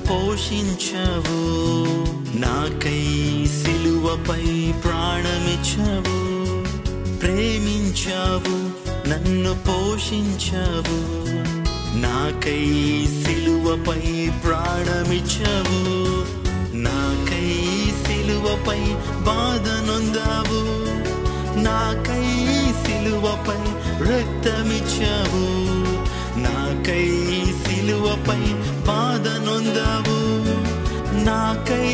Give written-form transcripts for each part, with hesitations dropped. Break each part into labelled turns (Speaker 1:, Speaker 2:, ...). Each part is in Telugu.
Speaker 1: పోషించావు, నాకై సిలువపై ప్రాణమిచ్చావు. ప్రేమించావు, నన్ను పోషించావు, నాకై సిలువపై ప్రాణమిచ్చావు. నాకై సిలువపై బాధ నొందావు, నాకై సిలువపై రక్తమిచ్చావు. నాకై సిలువపై బాధ నొందావు, నాకై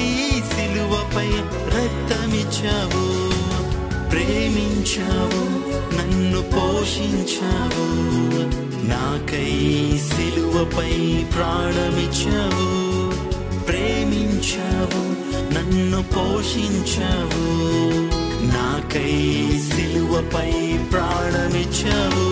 Speaker 1: సిలువపై రక్తమిచ్చావు. ప్రేమించావు, నన్ను పోషించావు, నాకై సిలువపై ప్రాణమిచ్చావు. ప్రేమించావు, నన్ను పోషించావు, నాకై సిలువపై ప్రాణమిచ్చావు.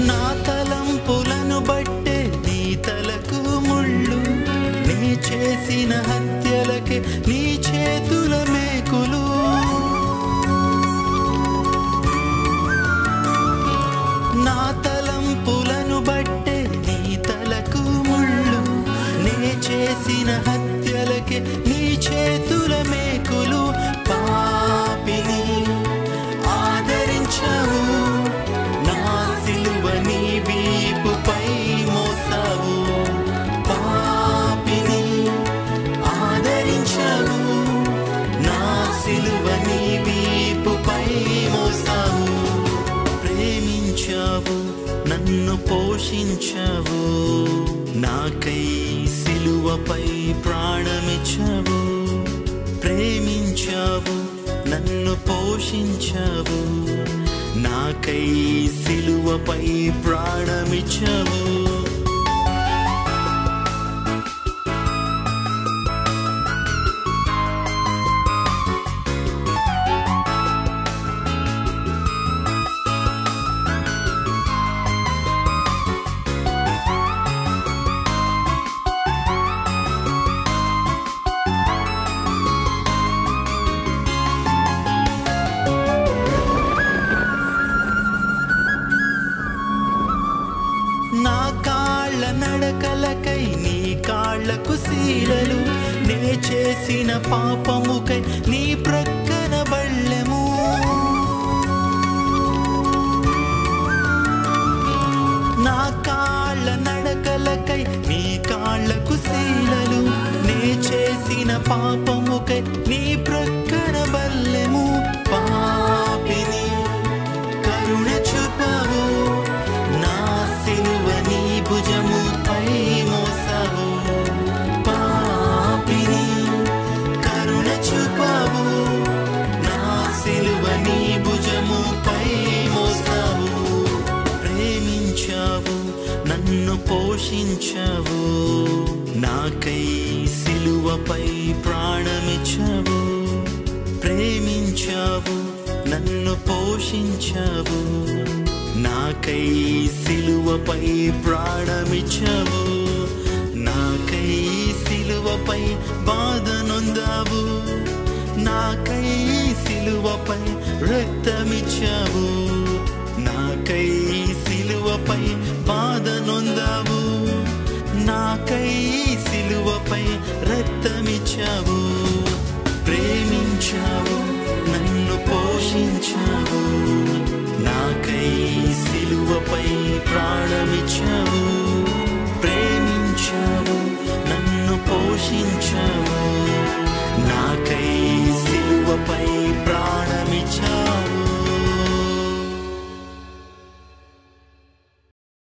Speaker 1: నా తలంపులను బట్టే నీ తలకు ముళ్ళు, నీ చేసిన హత్యలకే నీ చేతుల మేకులు. నా తలంపులను బట్టే నీ తలకు ముళ్ళు, నీ చేసిన హత్యలకే నీ చేతుల మేకులు. పాపిని ఆదరించావు, నా సిలువ నీ వీపుపై మోసావు. పాపిని ఆదరించావు, నా సిలువ నీ వీపుపై మోసావు. ప్రేమించావు, నన్ను పోషించావు, నాకై సిలువపై ప్రాణమిచ్చావు. ప్రేమించావు, నన్ను పోషించావు, నాకై సిలువపై ప్రాణమిచ్చావు. నా కాళ్ళ నడకలకై నీ కాళ్ళకు శీలలు, నే చేసిన పాపముకై నీ ప్రక్కన బళ్ళెము. నా కాళ్ళ నడకలకై నీ కాళ్ళకు శీలలు, నే చేసిన పాపముకై నీ ప్రక్కన బళ్ళెము. పాపిని కరుణ చూపావు, నా సిలువ నీ భుజముపై మోసావు. పాపిని కరుణ చూపావు, నా సిలువ నీ భుజముపై మోసావు. ప్రేమించావు, నన్ను పోషించావు, నాకై సిలువపై ప్రాణమిచ్చావు. ప్రేమించావు, నన్ను పోషించావు, నాకై సిలువపై ప్రాణమిచ్చావు. నాకై సిలువపై బాధ నొందావు, నాకై సిలువపై రక్తమిచ్చావు. నాకై సిలువపై బాధ నొందావు, నాకై సిలువపై రక్తమిచ్చావు. ప్రేమించావు, నన్ను పోషించావు, నాకై సిలువపై ప్రాణమిచ్చావు. ప్రేమించావు, నన్ను పోషించావు, నాకై సిలువపై ప్రాణమిచ్చావు.